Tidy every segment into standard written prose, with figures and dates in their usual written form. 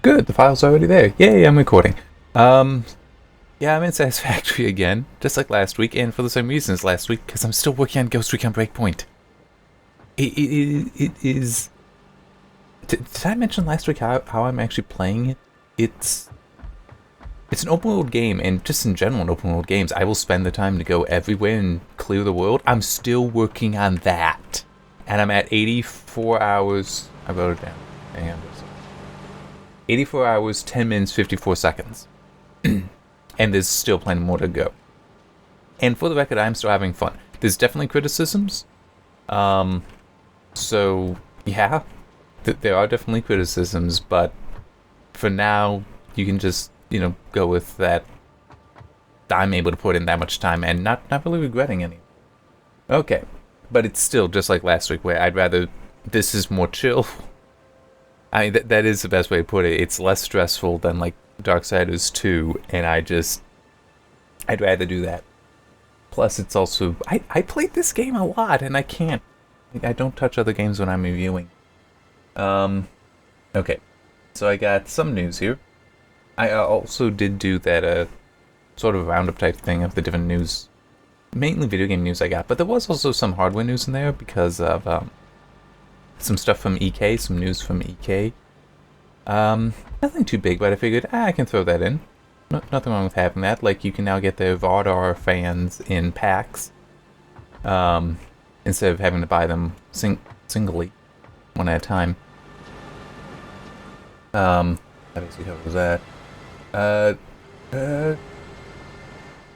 Good, the file's already there. Yay, I'm recording. Um, yeah, I'm in Satisfactory again, just like last week, and for the same reason as last week, because I'm still working on Ghost Recon Breakpoint. It is... Did I mention last week how I'm actually playing it? It's an open world game, and just in general in open world games, I will spend the time to go everywhere and clear the world. I'm still working on that. And I'm at 84 hours... I wrote it down. Hang on. 84 hours, 10 minutes, 54 seconds. And there's still plenty more to go. And for the record, I'm still having fun. There's definitely criticisms. So, yeah. There are definitely criticisms, but for now, you can just, go with that. I'm able to put in that much time and not really regretting any. Okay. But it's still just like last week, where I'd rather... This is more chill. I mean, that is the best way to put it. It's less stressful than, like, Darksiders II, and I'd rather do that. Plus, it's also... I played this game a lot, and I can't... I don't touch other games when I'm reviewing. Okay. So I got some news here. I also did do that, sort of roundup type thing of the different news. Mainly video game news I got, but there was also some hardware news in there because of, some stuff from EK, some news from EK. Nothing too big, but I figured, I can throw that in. Nothing wrong with having that. Like, you can now get the Vardar fans in packs. Instead of having to buy them singly, one at a time. That basically covers that.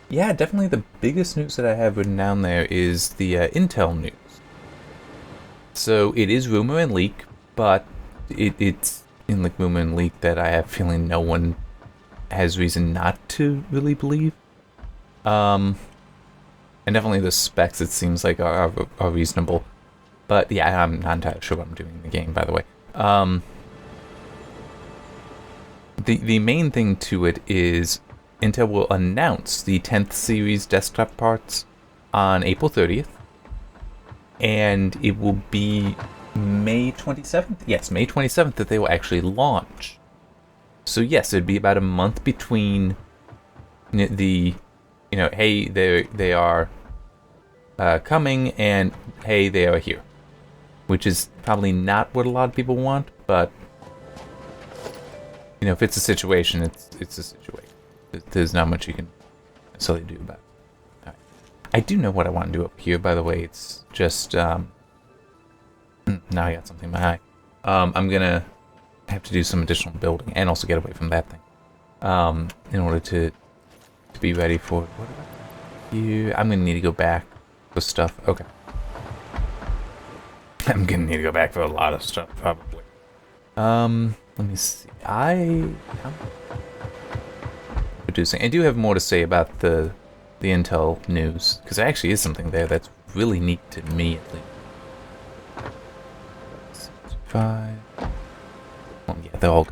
Yeah, definitely the biggest news that I have written down there is the, Intel news. So it is rumor and leak, but it's in like rumor and leak that I have a feeling no one has reason not to really believe. And definitely the specs it seems like are reasonable. But yeah, I'm not entirely sure what I'm doing in the game, by the way. The main thing to it is Intel will announce the 10th series desktop parts on April 30th. And it will be May 27th? Yes, May 27th that they will actually launch. So yes, it'd be about a month between the, hey, they are coming, and hey, they are here. Which is probably not what a lot of people want, but, if it's a situation, it's a situation. There's not much you can necessarily do about it. I do know what I want to do up here, by the way. It's just, now I got something in my eye. I'm gonna have to do some additional building, and also get away from that thing. In order to be ready for... What about you? I'm gonna need to go back for stuff. Okay. I'm gonna need to go back for a lot of stuff, probably. Let me see. I'm producing. I do have more to say about the Intel news, because there actually is something there that's really neat to me, at least. 65. Oh, yeah, they're all...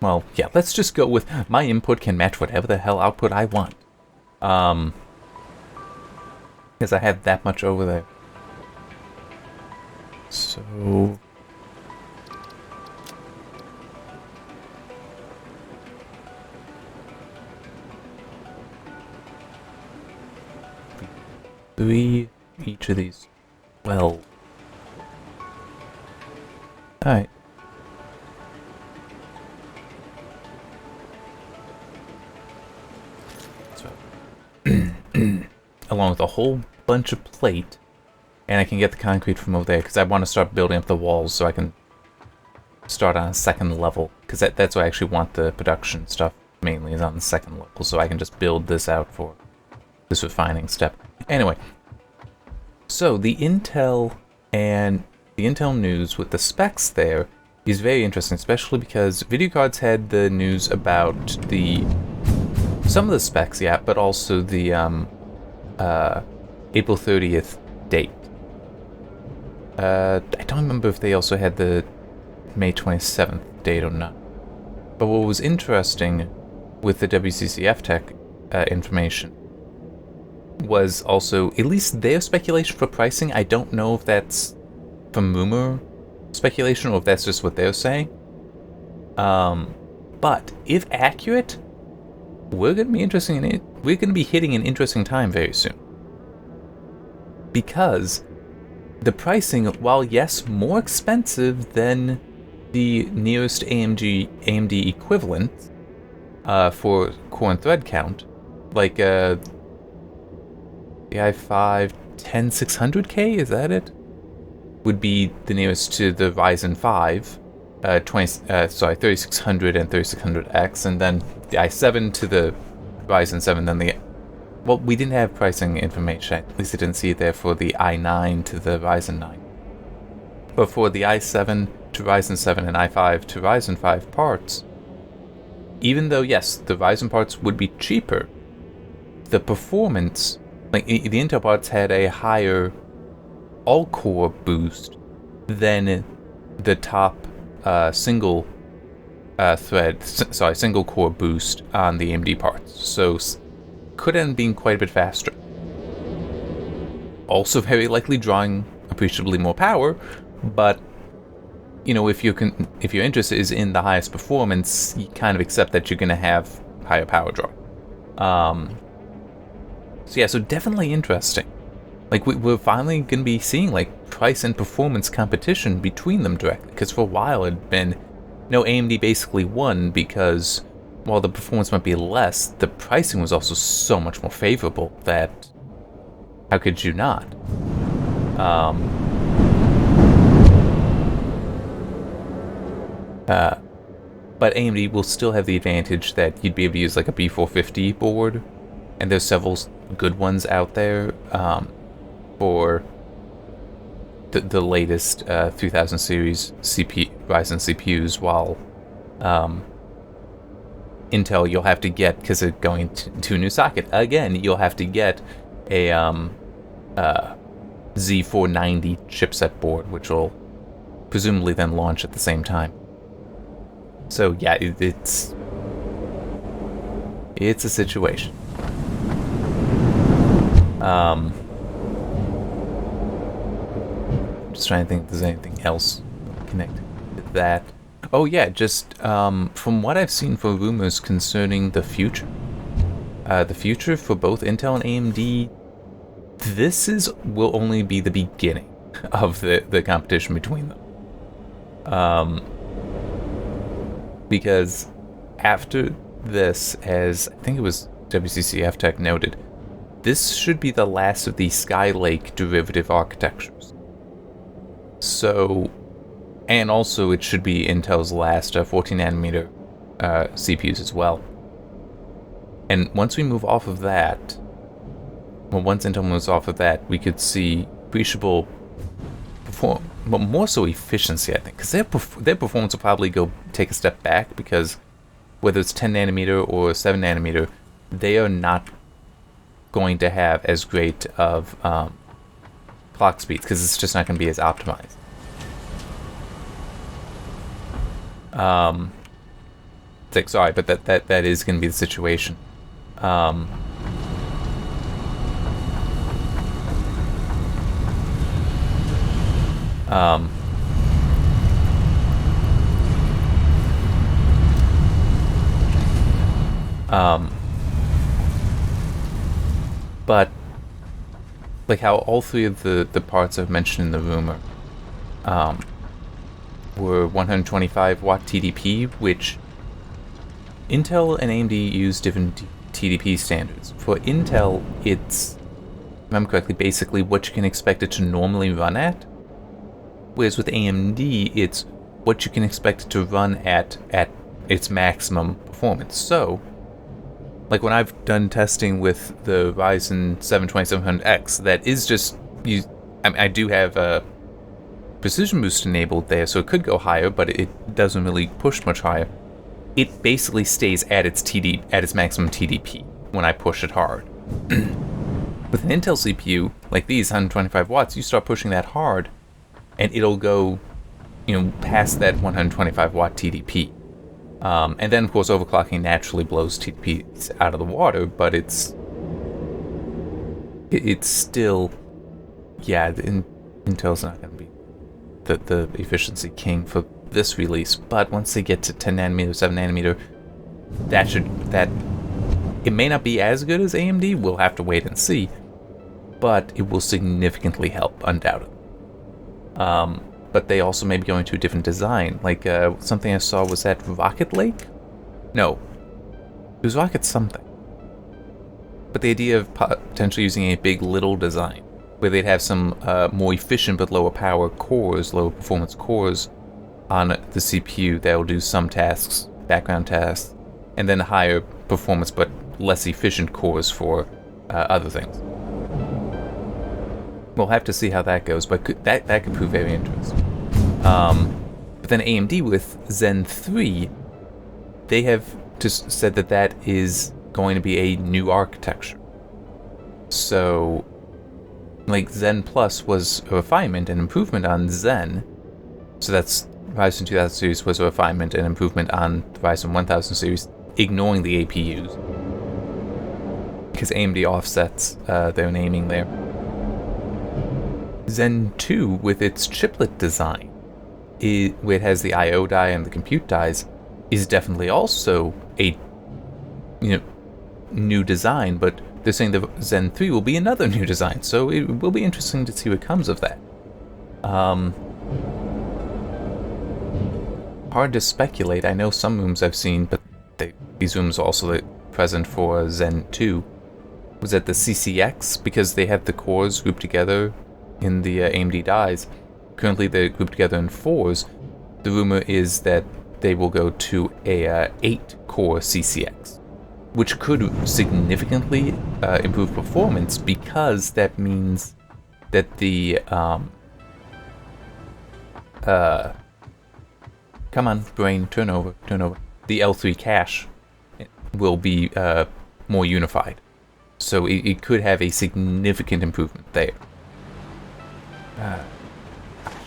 Well, yeah, let's just go with my input can match whatever the hell output I want. Because I have that much over there. So... each of these 12. Alright. So, along with a whole bunch of plate, and I can get the concrete from over there, because I want to start building up the walls so I can start on a second level, because that's where I actually want the production stuff, mainly, is on the second level, so I can just build this out for this refining step. Anyway, so the Intel news with the specs there is very interesting, especially because video cards had the news about some of the specs, yeah, but also the April 30th date. I don't remember if they also had the May 27th date or not. But what was interesting with the WCCF Tech information was also, at least their speculation for pricing, I don't know if that's from rumor speculation or if that's just what they're saying. But if accurate, we're going to be interesting in it. We're going to be hitting an interesting time very soon. Because the pricing, while yes, more expensive than the nearest AMD equivalent for core and thread count, like the i5 10600K, is that it? Would be the nearest to the Ryzen 5, 3600 and 3600X, and then the i7 to the Ryzen 7, then the... Well, we didn't have pricing information, at least I didn't see it there for the i9 to the Ryzen 9. But for the i7 to Ryzen 7 and i5 to Ryzen 5 parts, even though, yes, the Ryzen parts would be cheaper, the performance, like the Intel parts had a higher all-core boost than the top single core boost on the AMD parts. So could end up being quite a bit faster. Also very likely drawing appreciably more power, but you know, if your interest is in the highest performance, you kind of accept that you're going to have higher power draw. So yeah, so definitely interesting. Like we're finally going to be seeing like price and performance competition between them directly, because for a while it had been, AMD basically won because while the performance might be less, the pricing was also so much more favorable that how could you not? But AMD will still have the advantage that you'd be able to use like a B450 board, and there's several good ones out there for the latest 3000 series Ryzen CPUs, while Intel you'll have to get, because they're going to a new socket again, you'll have to get a Z490 chipset board, which will presumably then launch at the same time. So yeah, it's a situation. Just trying to think if there's anything else connected to that. Oh yeah, just from what I've seen for rumors concerning the future for both Intel and AMD, this will only be the beginning of the competition between them. Because after this, as I think it was WCCF Tech noted, this should be the last of the Skylake derivative architectures. So, and also it should be Intel's last 14nm CPUs as well. And once we move off of that, once Intel moves off of that, we could see appreciable but more so efficiency, I think, because their performance will probably take a step back, because whether it's 10nm or 7nm, they are not going to have as great of clock speeds, because it's just not going to be as optimized. Sorry, but that is going to be the situation. But like how all three of the parts I've mentioned in the rumor were 125 watt TDP, which Intel and AMD use different TDP standards. For Intel, it's, if I remember correctly, basically what you can expect it to normally run at. Whereas with AMD, it's what you can expect it to run at its maximum performance. So, like when I've done testing with the Ryzen 7 2700X, that is just, I do have a precision boost enabled there, so it could go higher, but it doesn't really push much higher. It basically stays at its maximum TDP when I push it hard. With an Intel CPU, like these 125 watts, you start pushing that hard, and it'll go, past that 125 watt TDP. And then, of course, overclocking naturally blows TDPs out of the water, but it's still, yeah, Intel's not going to be the efficiency king for this release. But once they get to 10 nanometer, 7 nanometer, that it may not be as good as AMD. We'll have to wait and see, but it will significantly help, undoubtedly. But they also may be going to a different design. Like something I saw was that Rocket Lake. No, it was Rocket something. But the idea of potentially using a big little design, where they'd have some more efficient but lower power cores, lower performance cores on the CPU that will do some tasks, background tasks, and then higher performance but less efficient cores for other things. We'll have to see how that goes, but that could prove very interesting. But then AMD with Zen 3, they have just said that is going to be a new architecture. So, like, Zen Plus was a refinement and improvement on Zen. So that's Ryzen 2000 series was a refinement and improvement on the Ryzen 1000 series, ignoring the APUs. Because AMD offsets their naming there. Zen 2, with its chiplet design, where it has the I/O die and the compute dies, is definitely also a new design, but they're saying the Zen 3 will be another new design, so it will be interesting to see what comes of that. Hard to speculate. I know some rooms I've seen, but these rooms are also present for Zen 2. Was that the CCX? Because they have the cores grouped together in the AMD dies. Currently they're grouped together in 4s. The rumor is that they will go to a 8-core CCX, which could significantly improve performance, because that means that the come on, brain, turn over. The L3 cache will be more unified, so it could have a significant improvement there.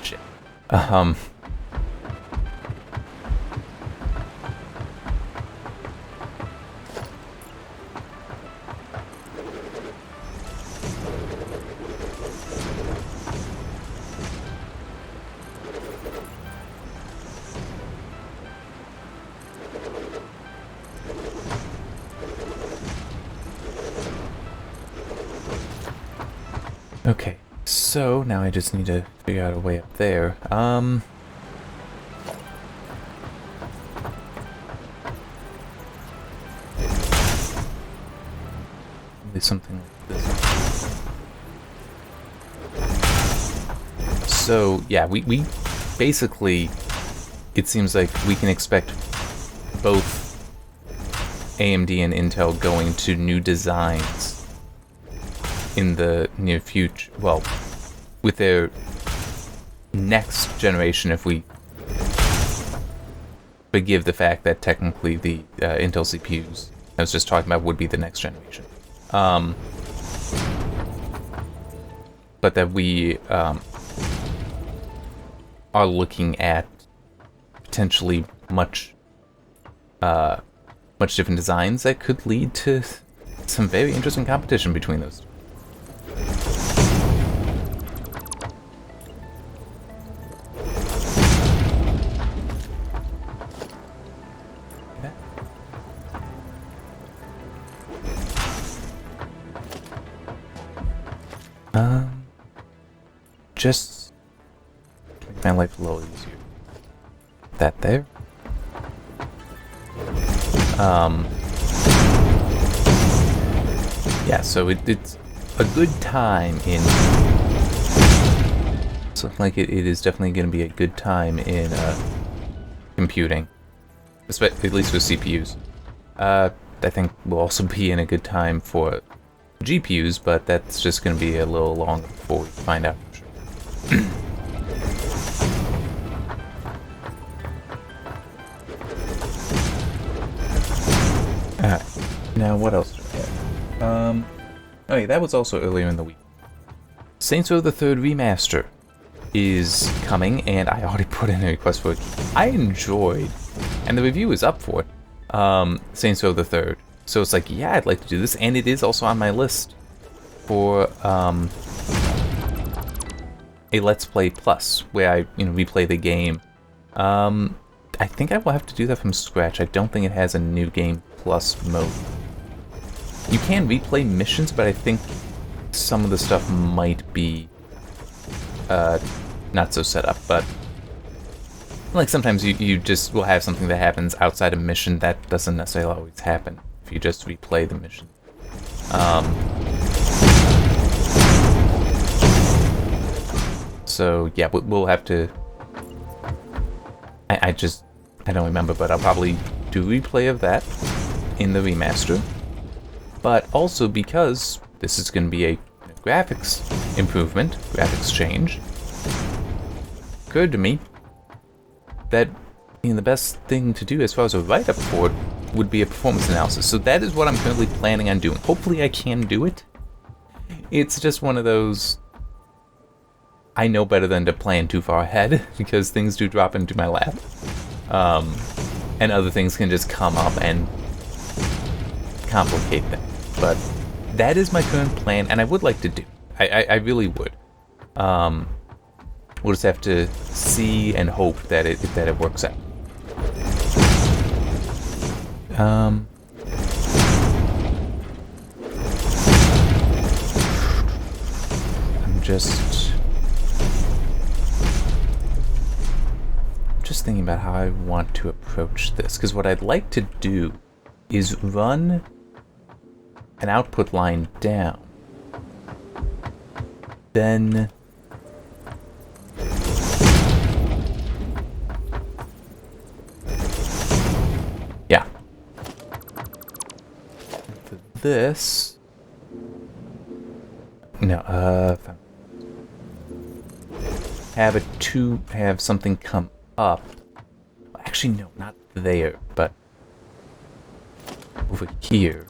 Shit. Okay, so now I just need to figure out a way up there. Maybe something like this. So, yeah, we basically, it seems like we can expect both AMD and Intel going to new designs in the near future. Well, with their next generation, if we forgive the fact that technically the Intel CPUs I was just talking about would be the next generation. But that we are looking at potentially much different designs that could lead to some very interesting competition between those two. Just make my life a little easier. That there. Yeah, so it's a good time in. So like it is definitely going to be a good time in computing, at least with CPUs. I think we'll also be in a good time for GPUs, but that's just going to be a little longer before we find out for sure. Alright, now what else do we have? Oh yeah, that was also earlier in the week. Saints Row the Third Remaster is coming, and I already put in a request for it. I enjoyed, and the review is up for it, Saints Row the Third. So it's like, yeah, I'd like to do this, and it is also on my list for a Let's Play Plus, where I, replay the game. I think I will have to do that from scratch. I don't think it has a New Game Plus mode. You can replay missions, but I think some of the stuff might be not so set up. But like sometimes you just will have something that happens outside a mission that doesn't necessarily always happen if you just replay the mission. So yeah, we'll have to. I don't remember, but I'll probably do replay of that in the remaster. But also because this is going to be a graphics improvement, graphics change, occurred to me that the best thing to do as far as a write-up for it would be a performance analysis. So that is what I'm currently planning on doing. Hopefully I can do it. It's just one of those, I know better than to plan too far ahead, because things do drop into my lap. And other things can just come up and complicate them. But that is my current plan, and I would like to do. I really would. We'll just have to see and hope that it works out. I'm just thinking about how I want to approach this, because what I'd like to do is run an output line down, then yeah, for this, no, have something come up. Actually, no, not there, but over here.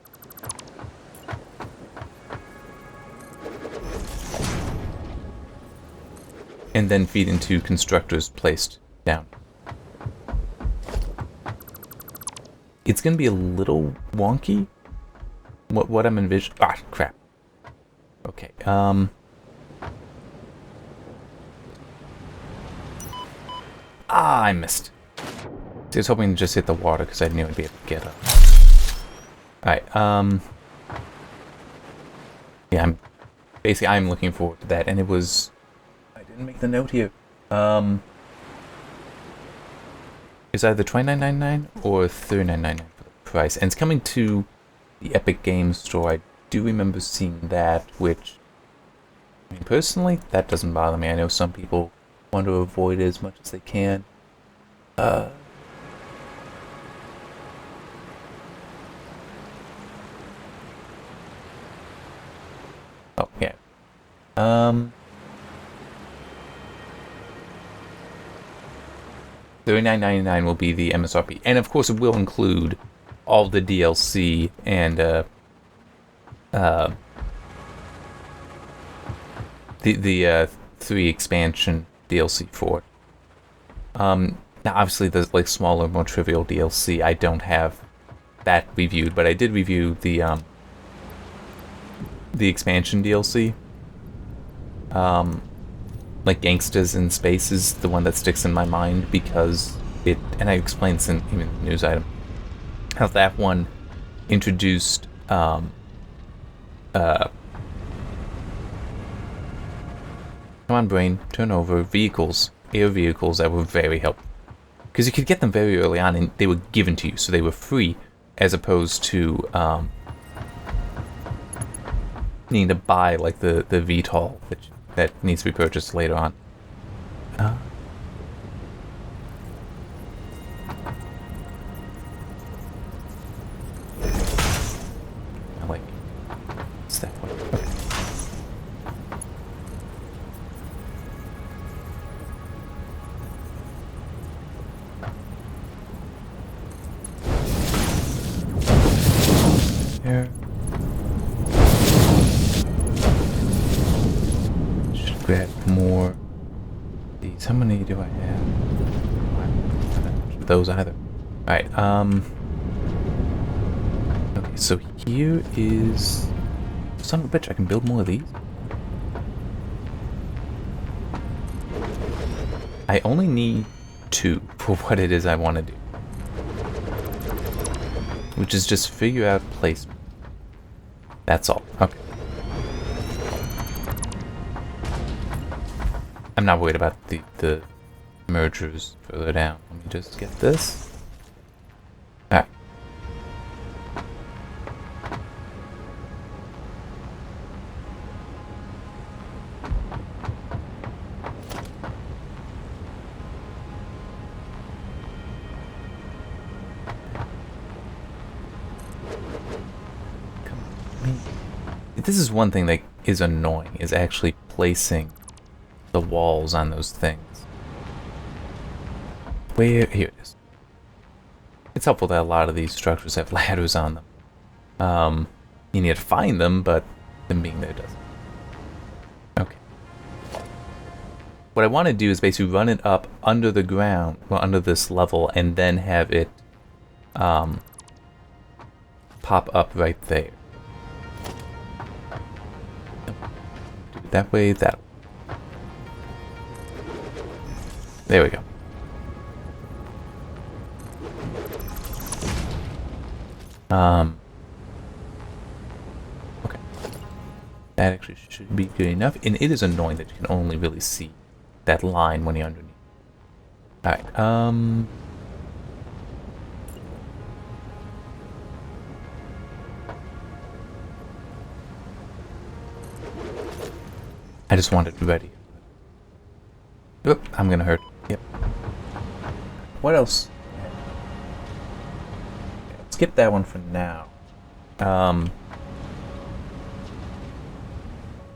And then feed into constructors placed down. It's gonna be a little wonky. What I'm envisioning. Ah, crap. Okay. I missed. I was hoping to just hit the water because I knew I'd be able to get up. Alright, yeah, I'm looking forward to that, and it was, I didn't make the note here. It's either $29.99 or $39.99 for the price, and it's coming to the Epic Games Store. I do remember seeing that, which, I mean, personally, that doesn't bother me. I know some people want to avoid it as much as they can. Oh, yeah. $39.99 will be the MSRP, and of course it will include all the DLC and the 3 expansion DLC for it. Now obviously there's like smaller, more trivial DLC. I don't have that reviewed, but I did review the expansion DLC. Like Gangsters in Space is the one that sticks in my mind because it, and I explained this in even the news item, how that one introduced come on brain, turn over vehicles, air vehicles that were very helpful. Because you could get them very early on and they were given to you, so they were free, as opposed to needing to buy like the VTOL that needs to be purchased later on. I like it. It's that way. Okay. There. Should grab more. These. How many do I have? I don't have those either. Alright, okay, so here is... Son of a bitch, I can build more of these. I only need 2 for what it is I want to do. Which is just figure out placement. That's all. Okay. I'm not worried about the mergers further down. Let me just get this. Alright. This is one thing that is annoying, is actually placing the walls on those things. Where? Here it is. It's helpful that a lot of these structures have ladders on them. You need to find them, but them being there doesn't. Okay. What I want to do is basically run it up under the ground, well, under this level, and then have it pop up right there. That way, that way. There we go. Okay. That actually should be good enough. And it is annoying that you can only really see that line when you're underneath. Alright, I just wanted to be ready. Oop, I'm gonna hurt. Yep. What else? Skip that one for now.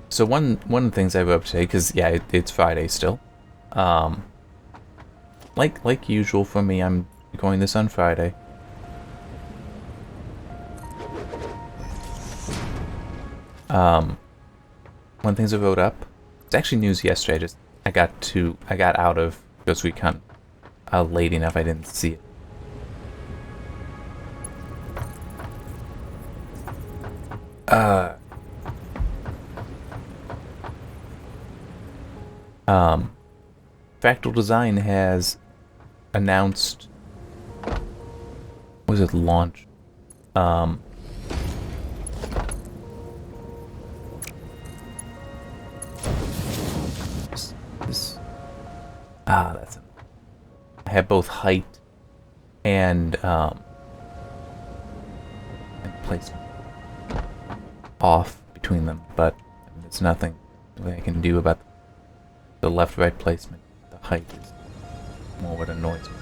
So one of the things I wrote today, because yeah, it's Friday still. Like usual for me, I'm recording this on Friday. One of the things I wrote up. It's actually news yesterday. I got out of Ghost Recon late enough I didn't see it. Fractal Design has announced, was it launch? That's it. I have both height and placement off between them, but there's nothing really I can do about the left-right placement. The height is more what annoys me.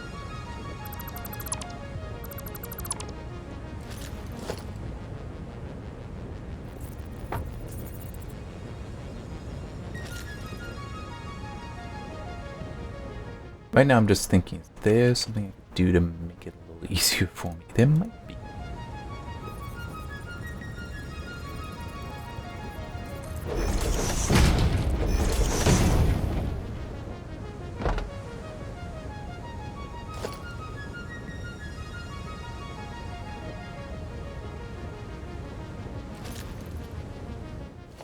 Right now I'm just thinking, is there something I can do to make it a little easier for me? There might be.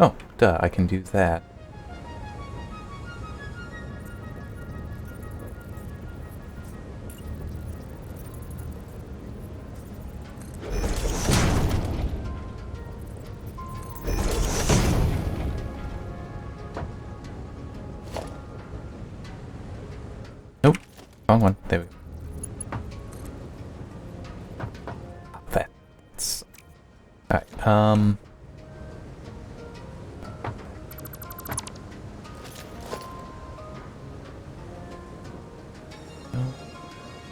Oh, duh, I can do that. Nope, wrong one. There we go. That's alright.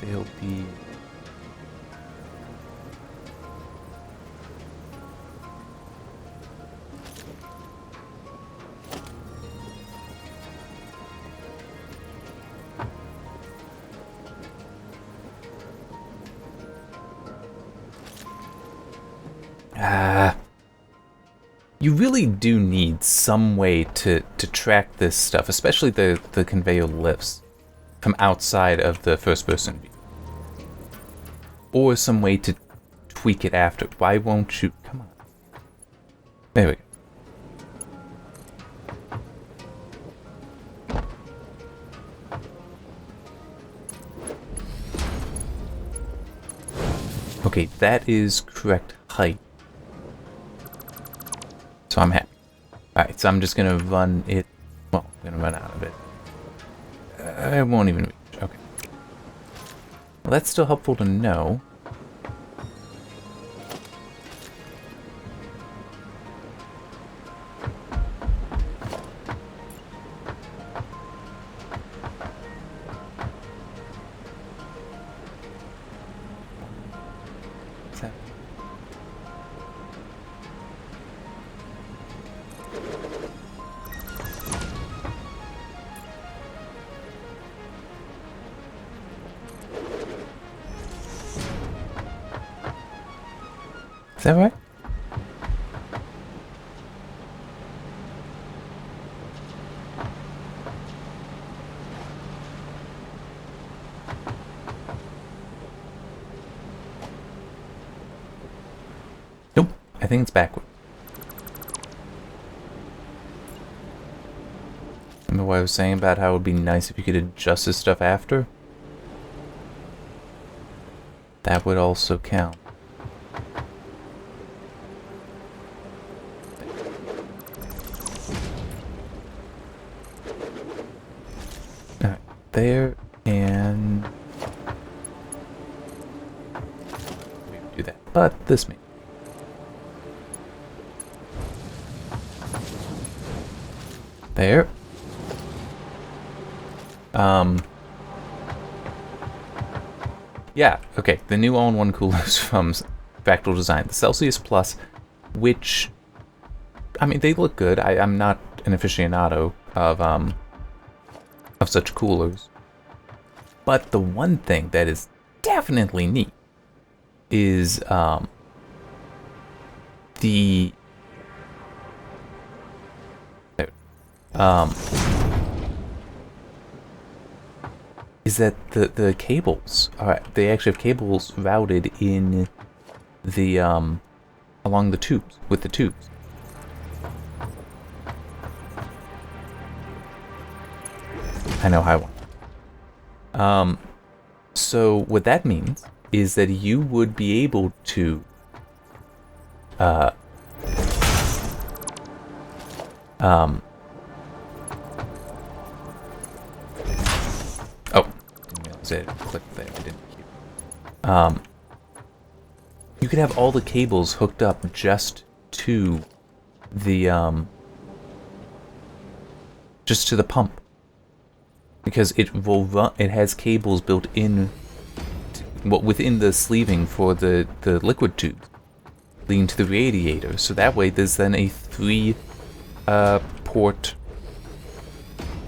They'll be. You really do need some way to track this stuff, especially the conveyor lifts from outside of the first-person view. Or some way to tweak it after. Why won't you? Come on. There we go. Okay, that is correct height. So I'm happy. Alright, so I'm just gonna run it. Well, I'm gonna run out of it. I won't even reach. Okay. Well, that's still helpful to know. Is that right? Nope, I think it's backward. Remember what I was saying about how it would be nice if you could adjust this stuff after? That would also count. Alright, there, and we do that. But this means there. Yeah, okay, the new all-in-one coolers from Fractal Design, the Celsius Plus, which, I mean, they look good. I'm not an aficionado of such coolers. But the one thing that is definitely neat is, is that the cables are, they actually have cables routed in the along the tubes, with the tubes. I know how I want. So what that means is that you would be able to click there, I didn't keep. You could have all the cables hooked up just to the pump, because it will run. It has cables built in, within the sleeving for the liquid tubes, leading to the radiator. So that way, there's then a 3 port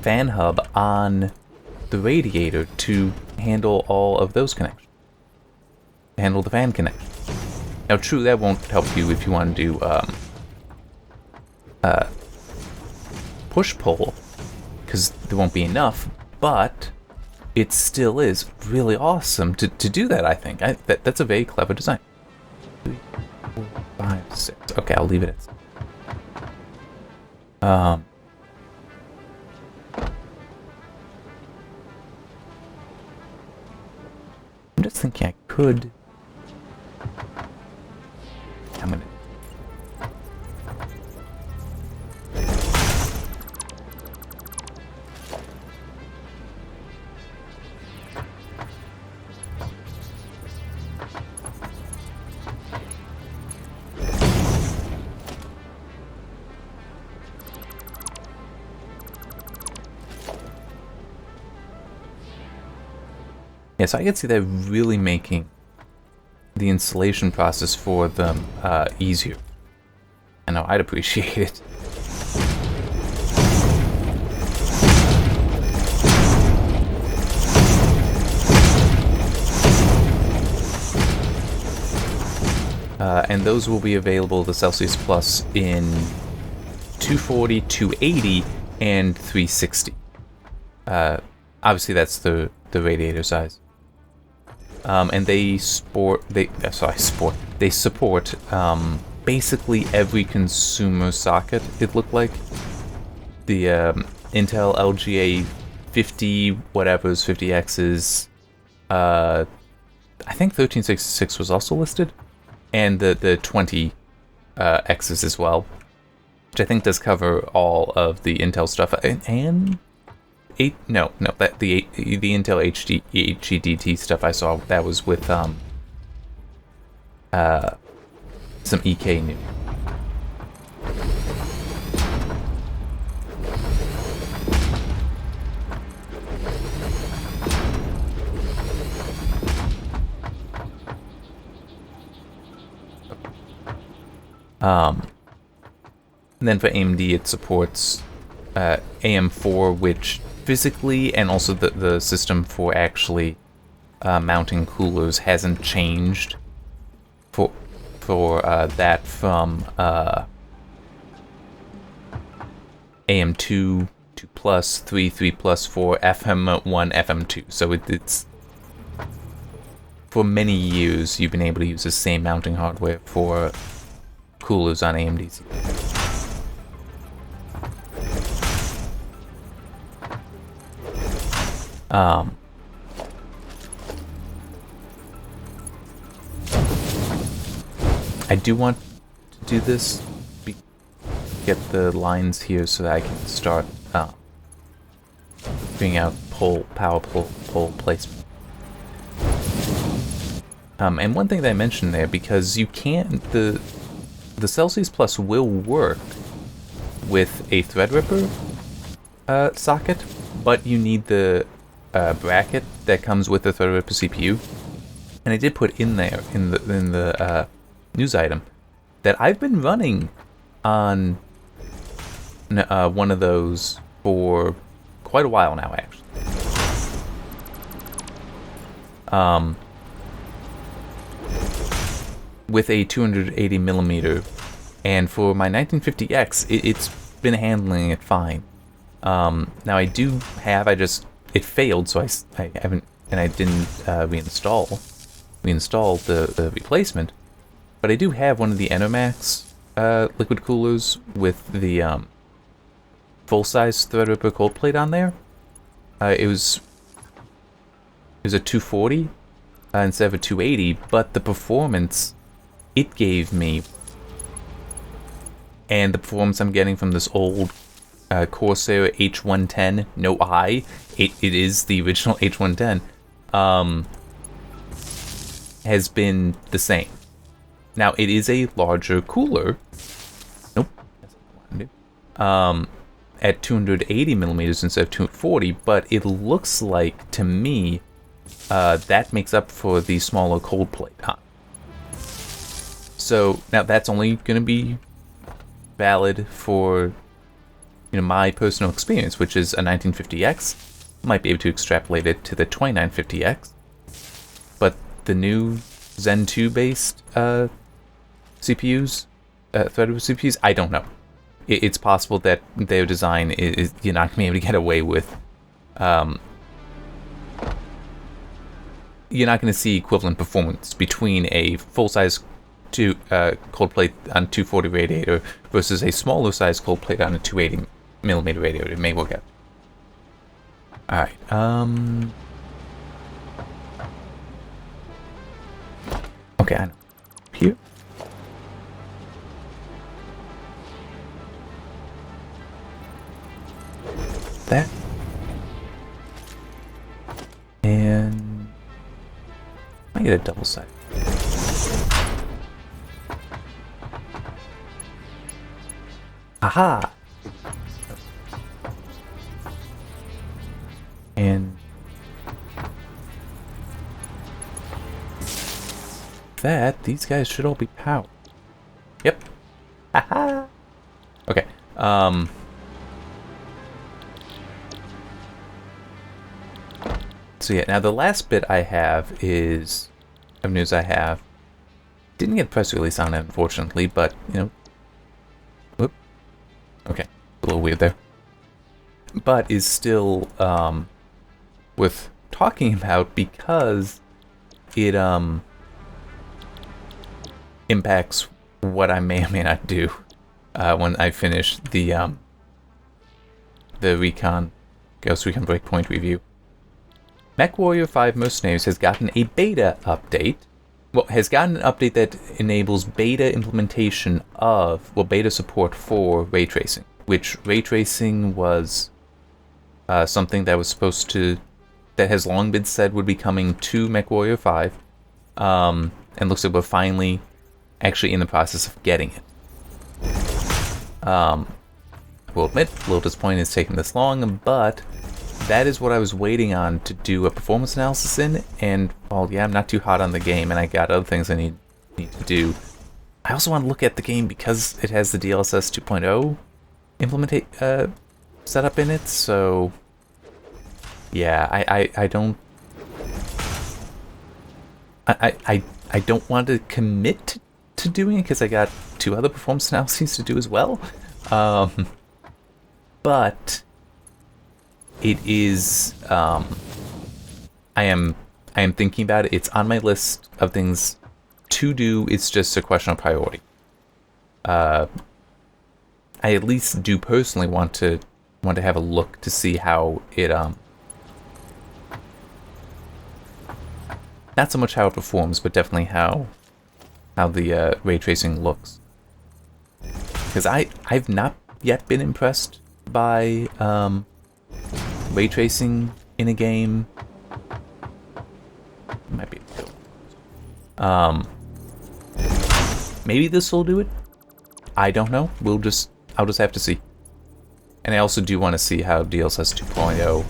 fan hub on the radiator to handle all of those connections. Handle the fan connection. Now, true, that won't help you if you want to do push-pull, because there won't be enough, but it still is really awesome to do that, I think. That's a very clever design. 3, 4, 5, 6. Okay, I'll leave it at 6. I'm just thinking I could. I'm gonna. Yeah, so I could see that really making the installation process for them easier. I know, I'd appreciate it. And those will be available, the Celsius Plus, in 240, 280, and 360. Obviously, that's the radiator size. And they support basically every consumer socket, it looked like. The Intel LGA 50 whatever's, 50X's, I think 1366 was also listed, and the 20 X's as well, which I think does cover all of the Intel stuff, and the Intel HEDT stuff I saw, that was with some EK new. And then for AMD, it supports AM4, which physically, and also the system for actually mounting coolers hasn't changed for that from AM2, 2 plus, 3, 3 plus, 4, FM1, FM2. So it's for many years you've been able to use the same mounting hardware for coolers on AMD's. I do want to do this, get the lines here so that I can start figuring out power pole placement. And one thing that I mentioned there, because you can't, the Celsius Plus will work with a Threadripper socket, but you need the bracket that comes with the Threadripper CPU. And I did put in there in the news item that I've been running on one of those for quite a while now, actually. With a 280 millimeter, and for my 1950X, it's been handling it fine. Now I do have, it failed, so I haven't, and I didn't reinstall the replacement. But I do have one of the Enermax liquid coolers with the full-size Threadripper cold plate on there. It was a 240 instead of a 280, but the performance it gave me, and the performance I'm getting from this old Corsair H110, no I, it is the original H110, has been the same. Now, it is a larger cooler, nope, that's not what I wanted to do, at 280 millimeters instead of 240, but it looks like, to me, that makes up for the smaller cold plate, huh? So, now that's only going to be valid for, my personal experience, which is a 1950X. Might be able to extrapolate it to the 2950X. But the new Zen 2 based CPUs, Threadripper CPUs, I don't know. It's possible that their design is you're not going to be able to get away with. You're not going to see equivalent performance between a full-size cold plate on 240 radiator versus a smaller size cold plate on a 280 millimeter radiator. It may work out. Alright, okay, I know. Here. That. And I get a double side. Aha! And that, these guys should all be powered. Yep. Aha! Okay. So yeah, now the last bit I have is of news I have. Didn't get a press release on it, unfortunately, but, whoop. Okay, a little weird there. But is still worth talking about because it impacts what I may or may not do when I finish the Ghost Recon Breakpoint review. MechWarrior 5 Mercenaries has gotten a beta update. Well, has gotten an update that enables beta implementation of, well, beta support for ray tracing, which ray tracing was something that was supposed to, that has long been said would be coming to MechWarrior 5, and looks like we're finally actually in the process of getting it. I will admit, a little disappointed it's taken this long, but that is what I was waiting on to do a performance analysis in, and, well, yeah, I'm not too hot on the game, and I got other things I need to do. I also want to look at the game because it has the DLSS 2.0 setup in it, so yeah, I don't want to commit to doing it because I got 2 other performance analyses to do as well, but it is, I am thinking about it. It's on my list of things to do. It's just a question of priority. I at least do personally want to have a look to see how it, not so much how it performs, but definitely how the ray tracing looks. Because I've not yet been impressed by ray tracing in a game. Might be a maybe this will do it. I don't know. I'll just have to see. And I also do want to see how DLSS 2.0,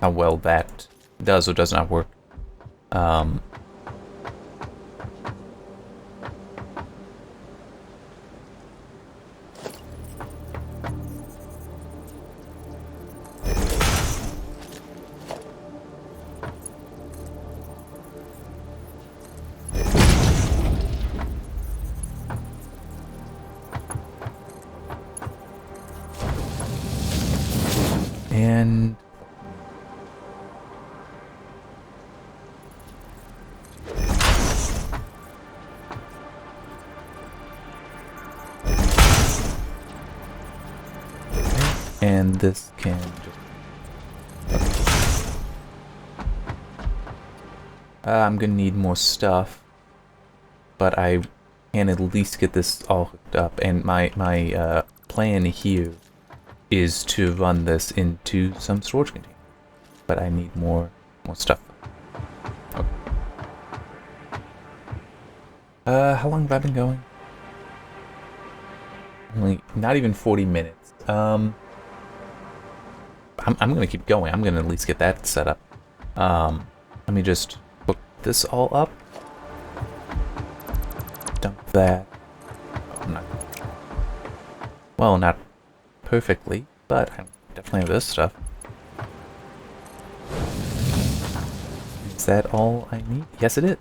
how well that does or does not work. And this can just, I'm gonna need more stuff, but I can at least get this all hooked up, and my plan here is to run this into some storage container, but I need more stuff. Okay. How long have I been going? Only not even 40 minutes. I'm gonna keep going. I'm gonna at least get that set up. Let me just hook this all up. Dump that. Oh, not perfectly, but I definitely have this stuff. Is that all I need? Yes, it is.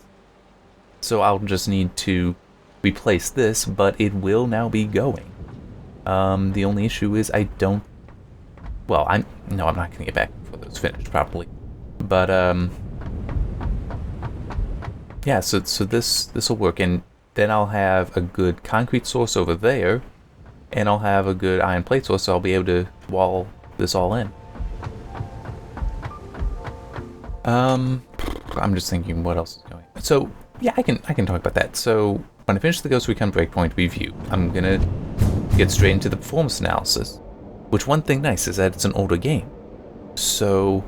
So I'll just need to replace this, but it will now be going. The only issue is I don't. Well, I'm not gonna get back before those finished properly. But yeah. So this will work, and then I'll have a good concrete source over there. And I'll have a good iron plate source, so I'll be able to wall this all in. I'm just thinking what else is going. So yeah, I can talk about that. So when I finish the Ghost Recon Breakpoint review, I'm gonna get straight into the performance analysis. Which one thing nice is that it's an older game, so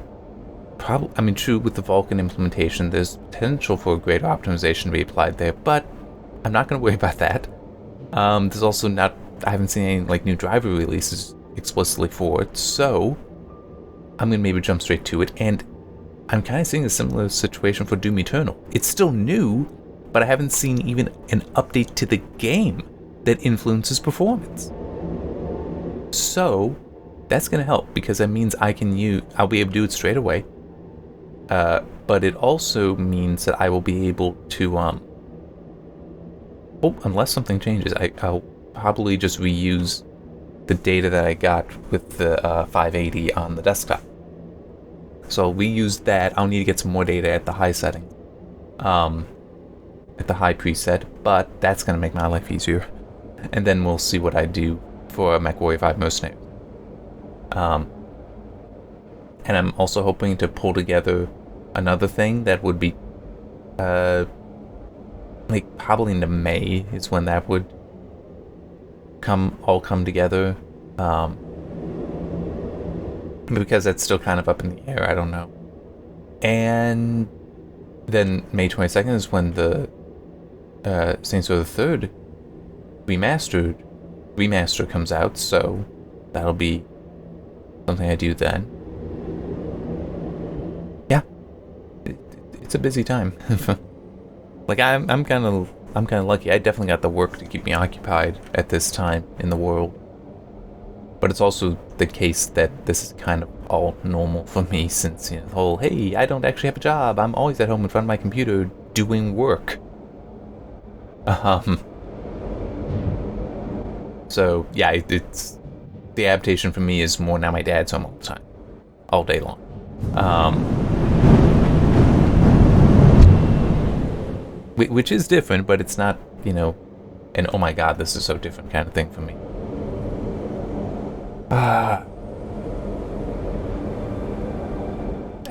true with the Vulkan implementation, there's potential for greater optimization to be applied there, but I'm not gonna worry about that. There's also not. I haven't seen any new driver releases explicitly for it, so I'm gonna maybe jump straight to it. And I'm kind of seeing a similar situation for Doom Eternal. It's still new, but I haven't seen even an update to the game that influences performance. So that's gonna help because that means I'll be able to do it straight away. But it also means that I will be able to unless something changes, I'll probably just reuse the data that I got with the 580 on the desktop. So I'll reuse that. I'll need to get some more data at the high setting, at the high preset, but that's going to make my life easier. And then we'll see what I do for MechWarrior 5 Mercenaries. And I'm also hoping to pull together another thing that would be, like, probably into May is when that would all come together. Because that's still kind of up in the air, I don't know. And then May 22nd is when the Saints Row the Third remaster comes out, so that'll be something I do then. Yeah, it's a busy time. Like I'm kind of lucky. I definitely got the work to keep me occupied at this time in the world. But it's also the case that this is kind of all normal for me, since, you know, the whole, hey, I don't actually have a job. I'm always at home in front of my computer doing work. So, yeah, it's... The adaptation for me is more now my dad's home all the time. All day long. Which is different, but it's not, you know, an oh my god, this is so different kind of thing for me.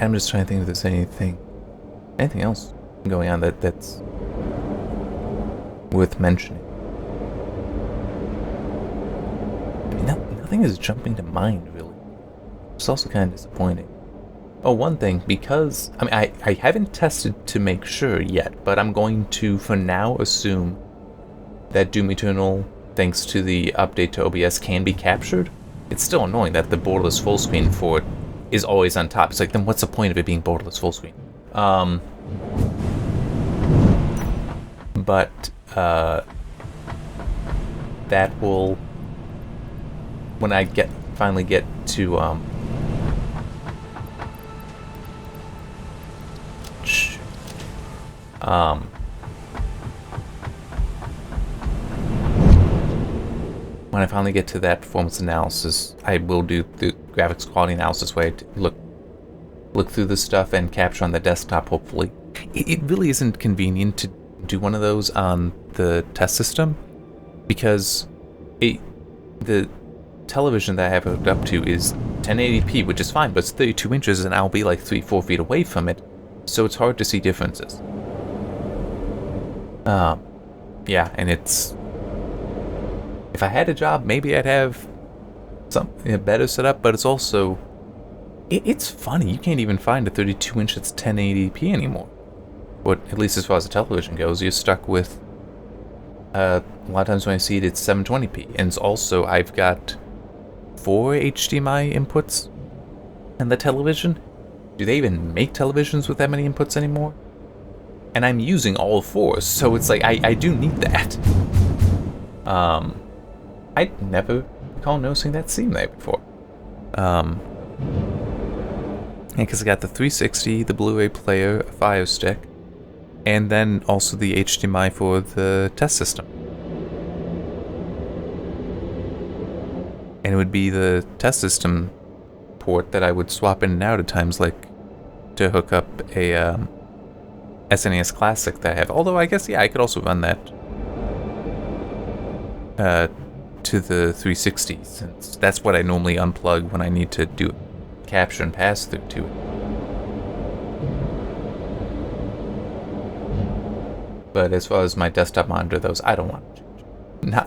I'm just trying to think if there's anything else going on that's worth mentioning. I mean, nothing is jumping to mind, really. It's also kind of disappointing. Oh, one thing, because, I mean, I haven't tested to make sure yet, but I'm going to, for now, assume that Doom Eternal, thanks to the update to OBS, can be captured. It's still annoying that the borderless full screen for it is always on top. It's like, then what's the point of it being borderless full screen? But that will, when I finally get to when I finally get to that performance analysis, I will do the graphics quality analysis where I look through the stuff and capture on the desktop, hopefully. It really isn't convenient to do one of those on the test system, because the television that I have hooked up to is 1080p, which is fine, but it's 32 inches and I'll be like 3-4 feet away from it, so it's hard to see differences. Yeah, and it's... If I had a job, maybe I'd have something better set up, but it's also... It's funny, you can't even find a 32-inch that's 1080p anymore. But at least as far as the television goes, you're stuck with... a lot of times when I see it, it's 720p. And it's also, I've got 4 HDMI inputs in the television. Do they even make televisions with that many inputs anymore? And I'm using all 4, so it's like, I do need that. I'd never recall noticing that seam there before. Yeah, because I got the 360, the Blu-ray player, a Fire Stick, and then also the HDMI for the test system. And it would be the test system port that I would swap in and out at times, like to hook up a SNES Classic that I have. Although I guess, yeah, I could also run that to the 360, since that's what I normally unplug when I need to do capture and pass through to it. But as far as my desktop monitor, those I don't want to change.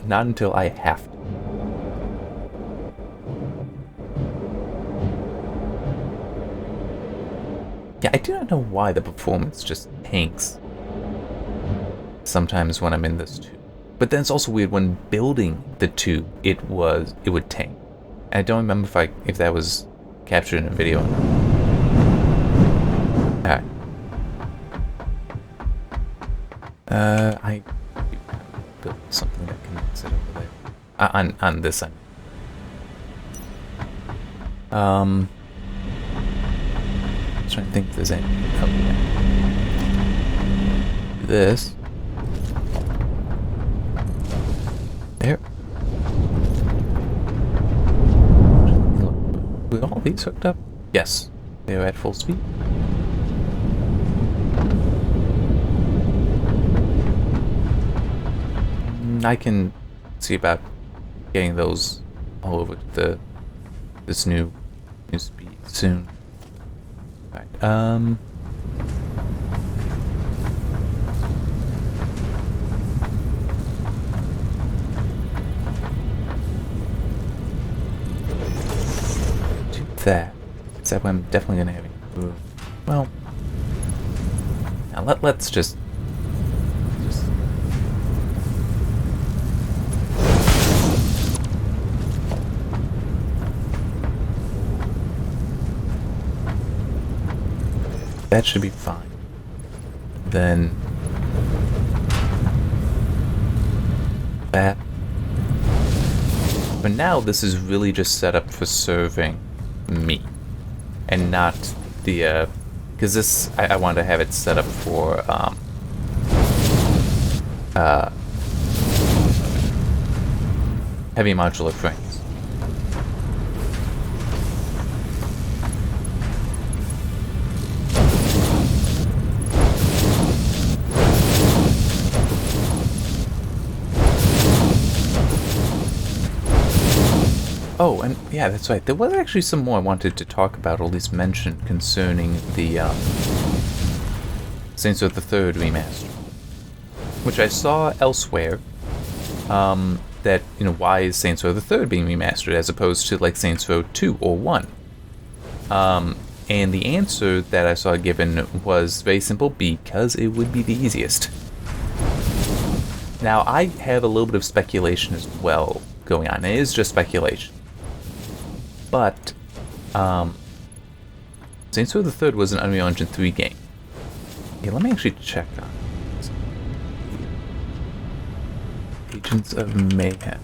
Not until I have to. Yeah, I do not know why the performance just tanks sometimes when I'm in this tube. But then it's also weird when building the tube, it would tank. And I don't remember if that was captured in a video or not. Alright. I built something that connects it over there. On this end. I'm trying to think if there's any. Oh, yeah. This. There. Were all these hooked up? Yes. They're at full speed. I can see about getting those all over to this new speed soon. Alright, that. Is that what I'm definitely gonna have? Well, now let's just. That should be fine. Then that. But now this is really just set up for serving me, and not the because this I want to have it set up for heavy modular frames. Oh, and yeah, that's right. There was actually some more I wanted to talk about, or at least mention, concerning the Saints Row the Third remaster, which I saw elsewhere. That why is Saints Row the Third being remastered as opposed to like Saints Row 2 or 1? And the answer that I saw given was very simple: because it would be the easiest. Now I have a little bit of speculation as well going on. It is just speculation. But, Saints Row the Third was an Unreal Engine 3 game. Yeah, let me actually check on it. Agents of Mayhem.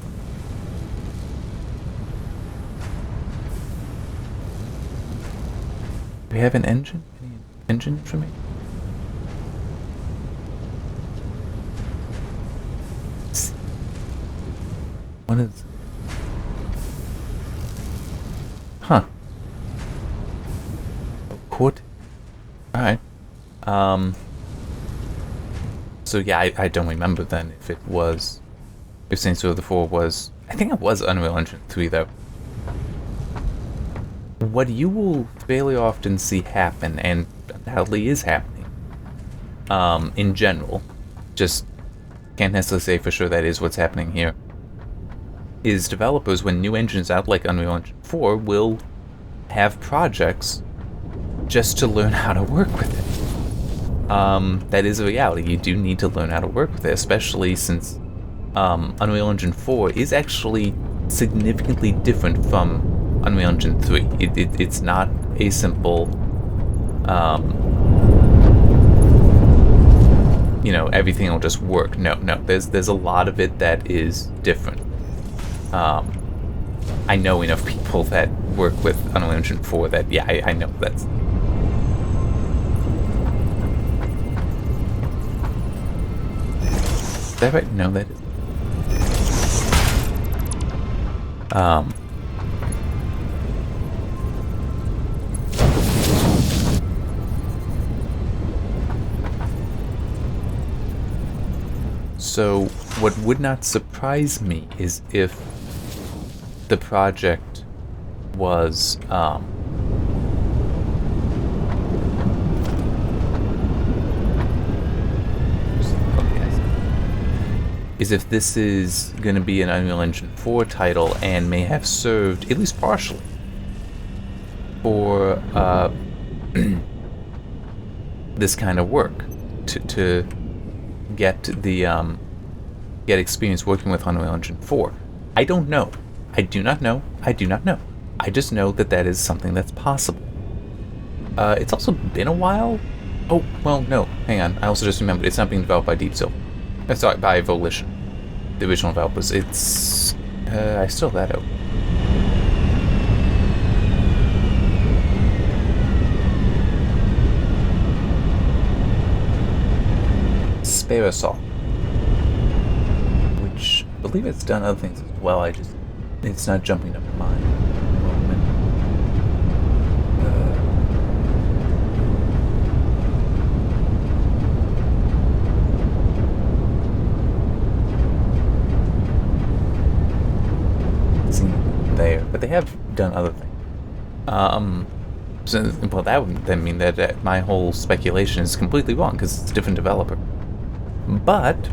Do we have an engine? Any engine information? What is... Huh. Court? Alright. So yeah, I don't remember then if it was... If Saints Row the 4 was... I think it was Unreal Engine 3 though. What you will fairly often see happen, and undoubtedly is happening, in general, just can't necessarily say for sure that is what's happening here, is developers, when new engines out like Unreal Engine 4, will have projects just to learn how to work with it. That is a reality. You do need to learn how to work with it, especially since Unreal Engine 4 is actually significantly different from Unreal Engine 3. It's not a simple, everything will just work. No. There's a lot of it that is different. I know enough people that work with Unreal Engine 4 that, yeah, I know that's... Is that right? No, that is... So, what would not surprise me is if the project was, is if this is going to be an Unreal Engine 4 title and may have served, at least partially, for this kind of work, to get the get experience working with Unreal Engine 4. I don't know. I do not know. I do not know. I just know that that is something that's possible. It's also been a while. Oh, well, no. Hang on. I also just remembered it's not being developed by Deep Silver. Sorry, by Volition. The original developers. It's... I still have that open. Spirosol. Which, I believe it's done other things as well, it's not jumping up in mind at the moment. It's there, but they have done other things. So, well, that would then mean that my whole speculation is completely wrong, because it's a different developer. But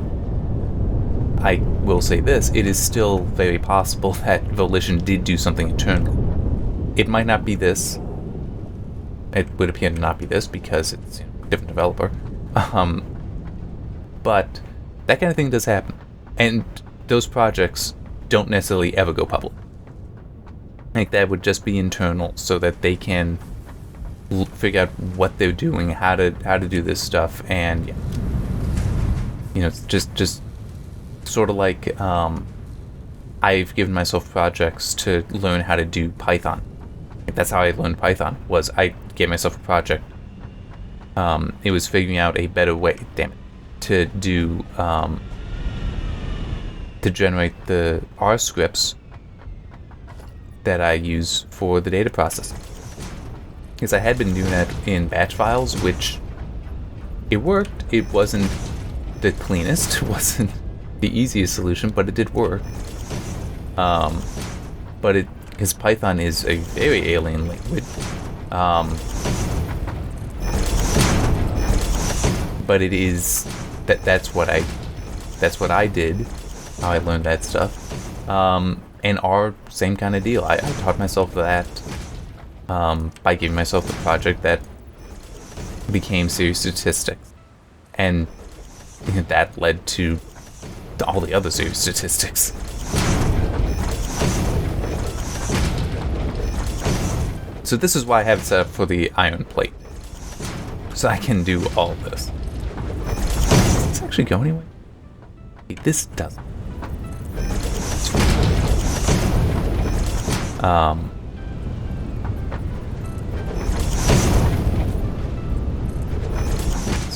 I will say this, it is still very possible that Volition did do something internally. it might not be this. It would appear to not be this because it's a different developer. But that kind of thing does happen. And those projects don't necessarily ever go public. Like, that would just be internal so that they can figure out what they're doing, how to do this stuff, and it's just sort of like I've given myself projects to learn how to do Python. Like, that's how I learned Python. Was I gave myself a project. It was figuring out a better way, to do to generate the R scripts that I use for the data processing. Because I had been doing that in batch files, which it worked. It wasn't the cleanest, it wasn't the easiest solution, but it did work. Because Python is a very alien language. But it is that's what I did, how I learned that stuff. And R, same kind of deal. I taught myself that by giving myself a project that became series statistics, and that led to all the other series statistics. So this is why I have it set up for the iron plate, so I can do all this. Does this actually go anywhere? This doesn't.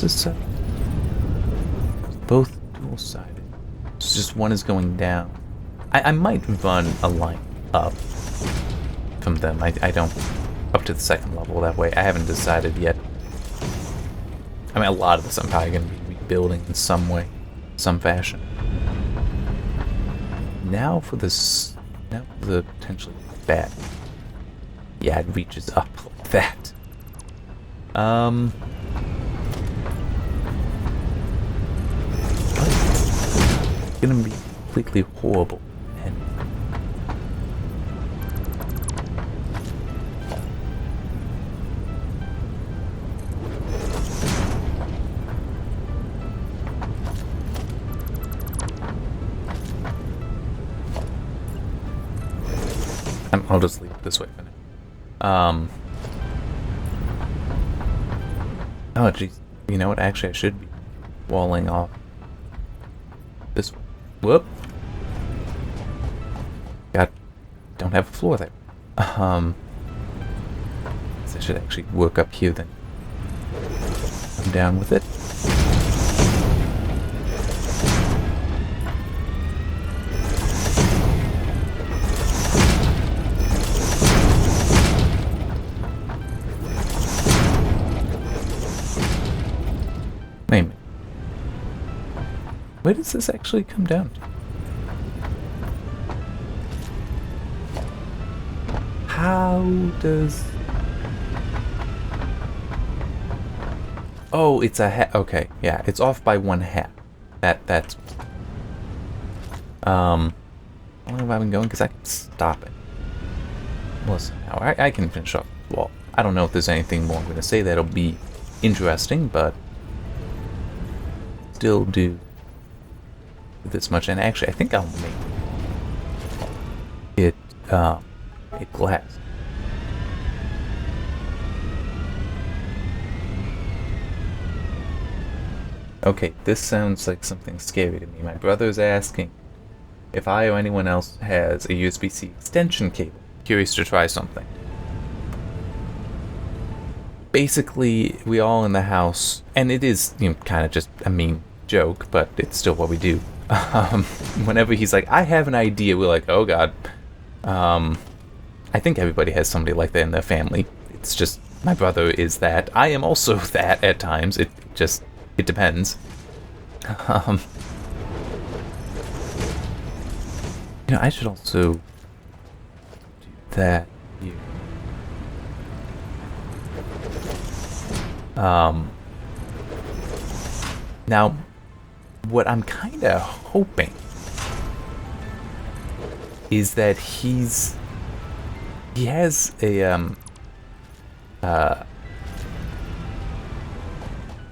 This is both dual-sided. It's just one is going down. I might run a line up from them. I don't up to the second level that way. I haven't decided yet. I mean, a lot of this I'm probably going to be rebuilding in some way, some fashion. Now for this. Now for the potentially bad. Yeah, it reaches up like that. It's gonna be completely horrible. And I'll just leave it this way for now. Oh, jeez. You know what? Actually, I should be walling off this way. Whoop. Don't have a floor there. So I should actually work up here then. I'm down with it. Name it. Where does this actually come down to? How does... Oh, it's a half. Okay, yeah, it's off by 1/2. That's... How long have I been going? Because I can stop it. Listen, now, I can finish off the wall. I don't know if there's anything more I'm going to say that'll be interesting, but... Still do this much, and actually I think I'll make it glass. Okay, this sounds like something scary to me. My brother's asking if I or anyone else has a USB-C extension cable. Curious to try something. Basically, we all in the house, and it is, kind of just a mean joke, but it's still what we do. Whenever he's like, I have an idea, we're like, oh god. I think everybody has somebody like that in their family. It's just, my brother is that. I am also that at times. It depends. I should also do that here. Now, what I'm kind of hoping is that he's He has a an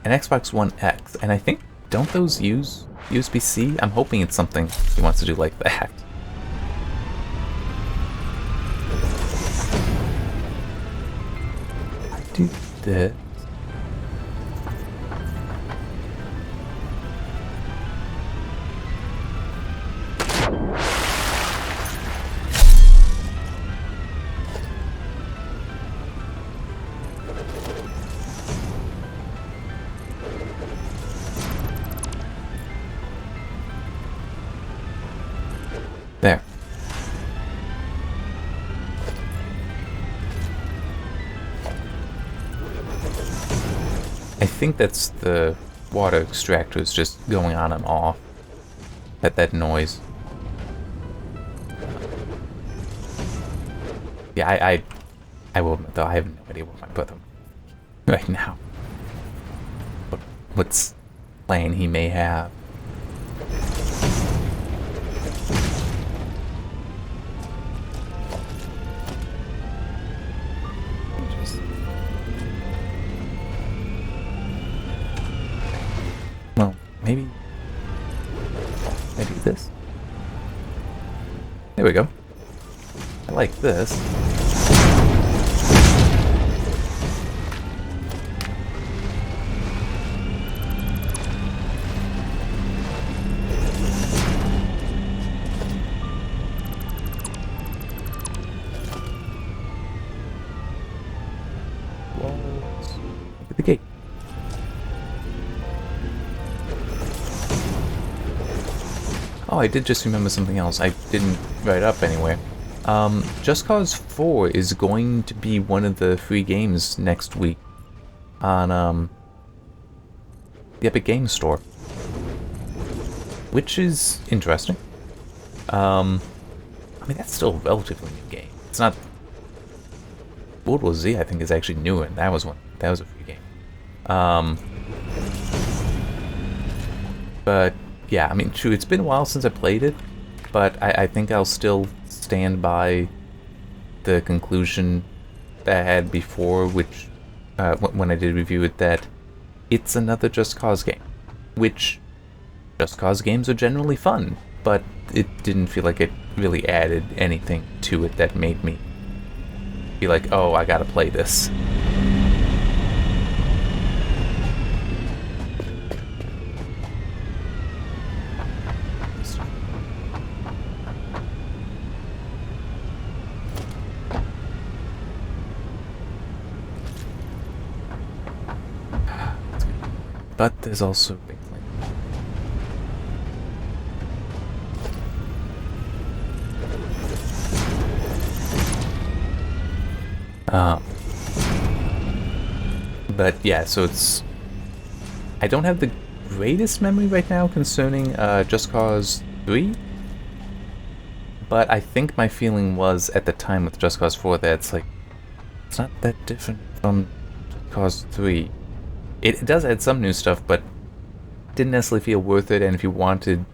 Xbox One X, and I think, don't those use USB-C? I'm hoping it's something he wants to do like that. Do this. There. I think that's the water extractor is just going on and off. That noise. Yeah, I will admit though, I have no idea where I put them right now. What's plan he may have. Well, maybe I do this. There we go. I like this. Walls. Look at the gate. Oh, I did just remember something else. I didn't write up anywhere. Just Cause 4 is going to be one of the free games next week on the Epic Games Store, which is interesting. I mean, that's still a relatively new game. It's not. World War Z, I think, is actually newer, and that was a free game. But yeah, I mean, true, it's been a while since I played it, but I think I'll still stand by the conclusion that I had before, which, when I did review it, that it's another Just Cause game. Which, Just Cause games are generally fun, but it didn't feel like it really added anything to it that made me be like, oh, I gotta play this. But there's also a big link. But yeah, so it's... I don't have the greatest memory right now concerning Just Cause 3. But I think my feeling was at the time with Just Cause 4 that it's like, it's not that different from Just Cause 3. It does add some new stuff, but didn't necessarily feel worth it. And if you wanted,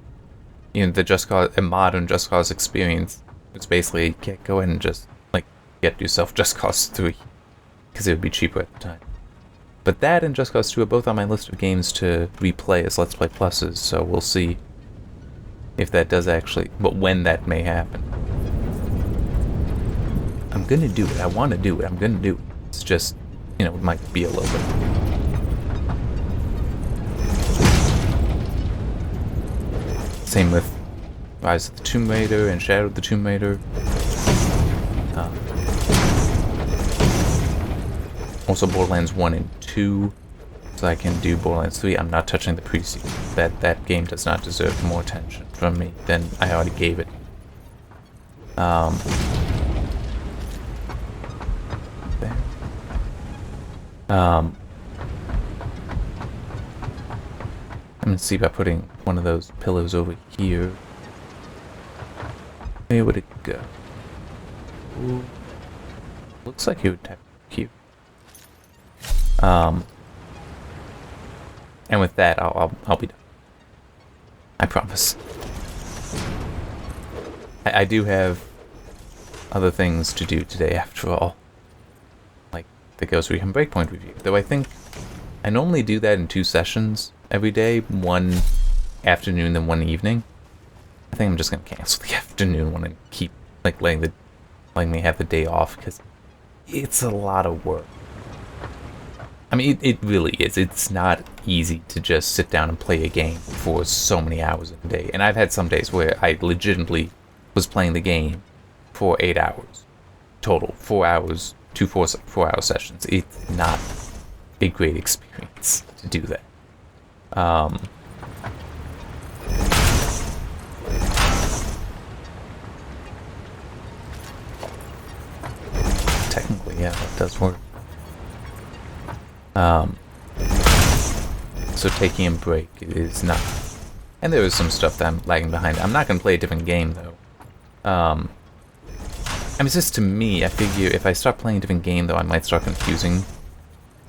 you know, the Just Cause, a modern Just Cause experience, it's basically go ahead and just like get yourself Just Cause 3, because it would be cheaper at the time. But that and Just Cause 2 are both on my list of games to replay as Let's Play Pluses, so we'll see if that does actually, but when that may happen. I'm gonna do it. I want to do it. I'm gonna do it. It's just, you know, it might be a little bit. Same with Rise of the Tomb Raider and Shadow of the Tomb Raider. Also Borderlands 1 and 2, so I can do Borderlands 3. I'm not touching the pre-sequel. That game does not deserve more attention from me than I already gave it. There. I'm gonna see by putting one of those pillows over here. Where would it go? Ooh. Looks like it would tap here. And with that, I'll be done. I promise. I do have other things to do today after all. Like the Ghost Recon Breakpoint review. Though I think I normally do that in 2 sessions every day, one afternoon and one evening. I think I'm just gonna cancel the afternoon one and keep like letting me have the day off, because it's a lot of work. I mean, it really is. It's not easy to just sit down and play a game for so many hours a day. And I've had some days where I legitimately was playing the game for 8 hours total, 4 hours, 2 4-hour sessions. It's not a great experience to do that. Technically, yeah, that does work. So taking a break is not... And there is some stuff that I'm lagging behind. I'm not going to play a different game, though. I mean, it's just to me, I figure if I start playing a different game, though, I might start confusing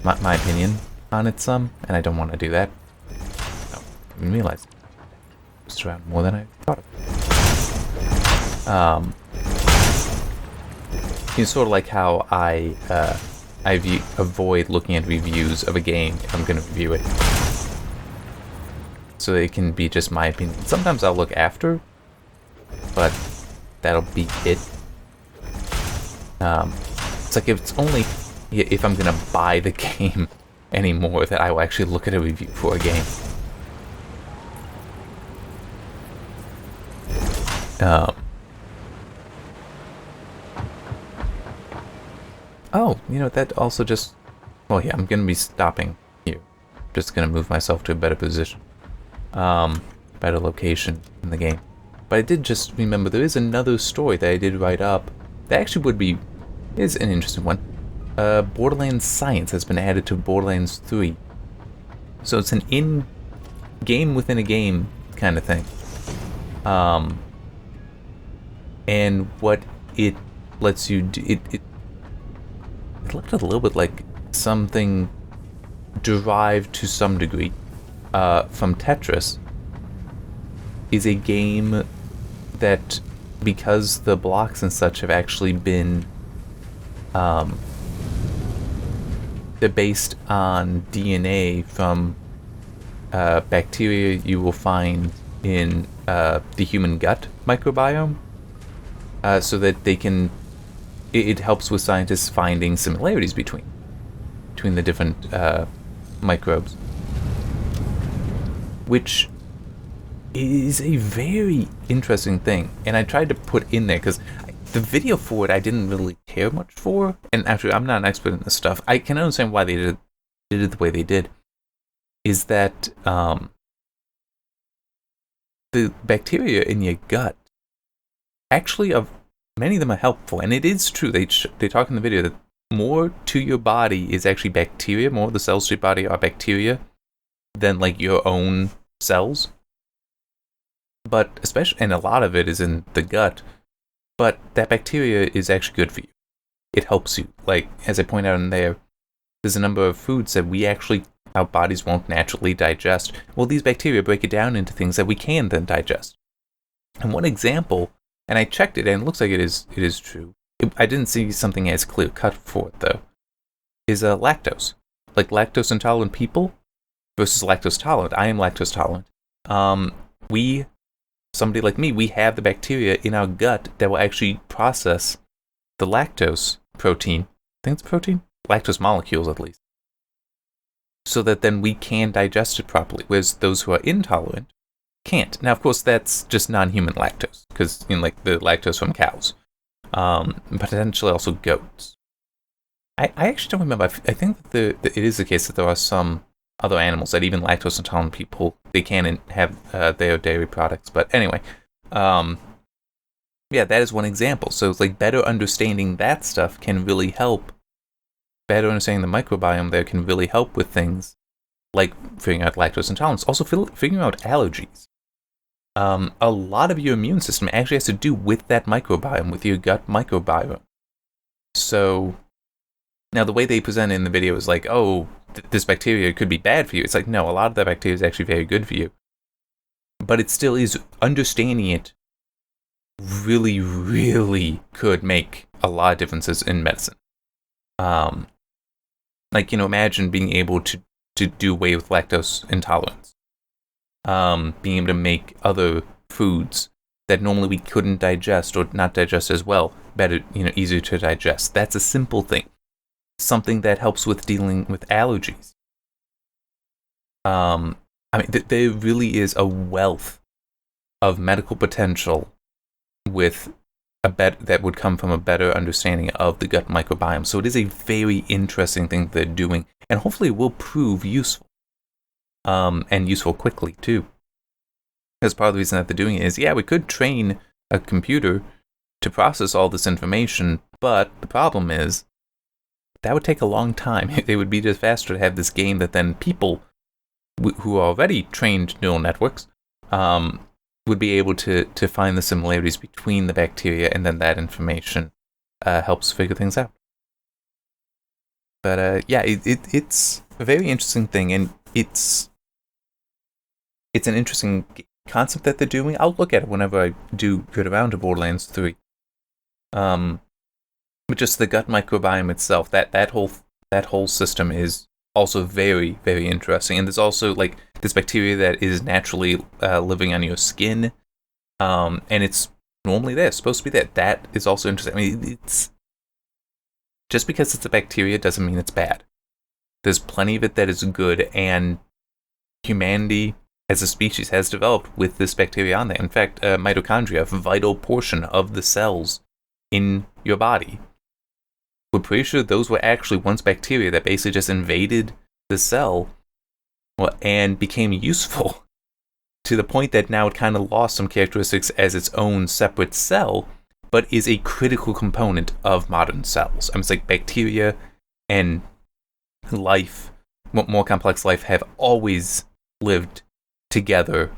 my opinion on it some, and I don't want to do that. I didn't realize it's around more than I thought of. It's sort of like how I avoid looking at reviews of a game if I'm going to review it. So it can be just my opinion. Sometimes I'll look after, but that'll be it. It's like it's only if I'm going to buy the game anymore that I will actually look at a review for a game. Oh, you know, that also just... Well, yeah, I'm going to be stopping here. Just going to move myself to a better position. Better location in the game. But I did just remember there is another story that I did write up that actually is an interesting one. Borderlands Science has been added to Borderlands 3. So it's an in-game within a game kind of thing. And what it lets you do... It looked a little bit like something derived to some degree from Tetris. Is a game that, because the blocks and such have actually been they're based on DNA from bacteria you will find in the human gut microbiome, so that they can... It helps with scientists finding similarities between the different microbes, which is a very interesting thing. And I tried to put in there because the video for it I didn't really care much for. And actually, I'm not an expert in this stuff. I can understand why they did it the way they did. Is that the bacteria in your gut actually many of them are helpful, and it is true. They talk in the video that more to your body is actually bacteria. More of the cells to your body are bacteria than like your own cells. But especially, and a lot of it is in the gut. But that bacteria is actually good for you. It helps you. Like, as I point out in there, there's a number of foods that our bodies won't naturally digest. Well, these bacteria break it down into things that we can then digest. And one example... And I checked it, and it looks like it is true. I didn't see something as clear cut for it, though. Is lactose. Like lactose intolerant people versus lactose tolerant. I am lactose tolerant. Somebody like me, we have the bacteria in our gut that will actually process the lactose protein. I think it's protein? Lactose molecules, at least. So that then we can digest it properly. Whereas those who are intolerant can't. Now, of course, that's just non-human lactose, because like the lactose from cows, potentially also goats. I actually don't remember. I think that it is the case that there are some other animals that even lactose intolerant people, they can have their dairy products. But anyway, yeah, that is one example. So it's like better understanding that stuff can really help. Better understanding the microbiome there can really help with things like figuring out lactose intolerance. Also, figuring out allergies. A lot of your immune system actually has to do with that microbiome, with your gut microbiome. So, now the way they present it in the video is like, oh, this bacteria could be bad for you. It's like, no, a lot of that bacteria is actually very good for you. But it still is understanding it really, really could make a lot of differences in medicine. Like, imagine being able to do away with lactose intolerance. Being able to make other foods that normally we couldn't digest or not digest as well better, easier to digest. That's a simple thing. Something that helps with dealing with allergies. There really is a wealth of medical potential with that would come from a better understanding of the gut microbiome. So it is a very interesting thing they're doing, and hopefully it will prove useful. And useful quickly too. Because part of the reason that they're doing it is, we could train a computer to process all this information, but the problem is that would take a long time. It would be just faster to have this game that then people who are already trained neural networks would be able to find the similarities between the bacteria, and then that information helps figure things out. But it's a very interesting thing, and it's an interesting concept that they're doing. I'll look at it whenever I do get around to Borderlands 3. But just the gut microbiome itself, that whole system is also very, very interesting. And there's also like this bacteria that is naturally living on your skin, and it's normally there, supposed to be there. That is also interesting. I mean, it's just because it's a bacteria doesn't mean it's bad. There's plenty of it that is good, and humanity as a species has developed with this bacteria on there. In fact, mitochondria, a vital portion of the cells in your body, we're pretty sure those were actually once bacteria that basically just invaded the cell and became useful to the point that now it kind of lost some characteristics as its own separate cell, but is a critical component of modern cells. I mean, it's like bacteria and life, more complex life, have always lived together.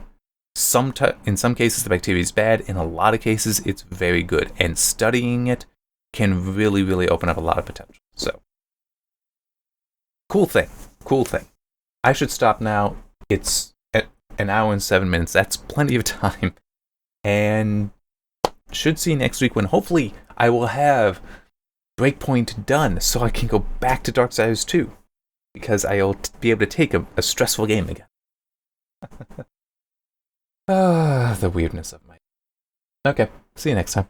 In some cases, the bacteria is bad. In a lot of cases, it's very good. And studying it can really, really open up a lot of potential. So, cool thing. I should stop now. It's at 1 hour and 7 minutes. That's plenty of time. And should see you next week when hopefully I will have Breakpoint done so I can go back to Darksiders 2. Because I'll be able to take a stressful game again. The weirdness of my... Okay, see you next time.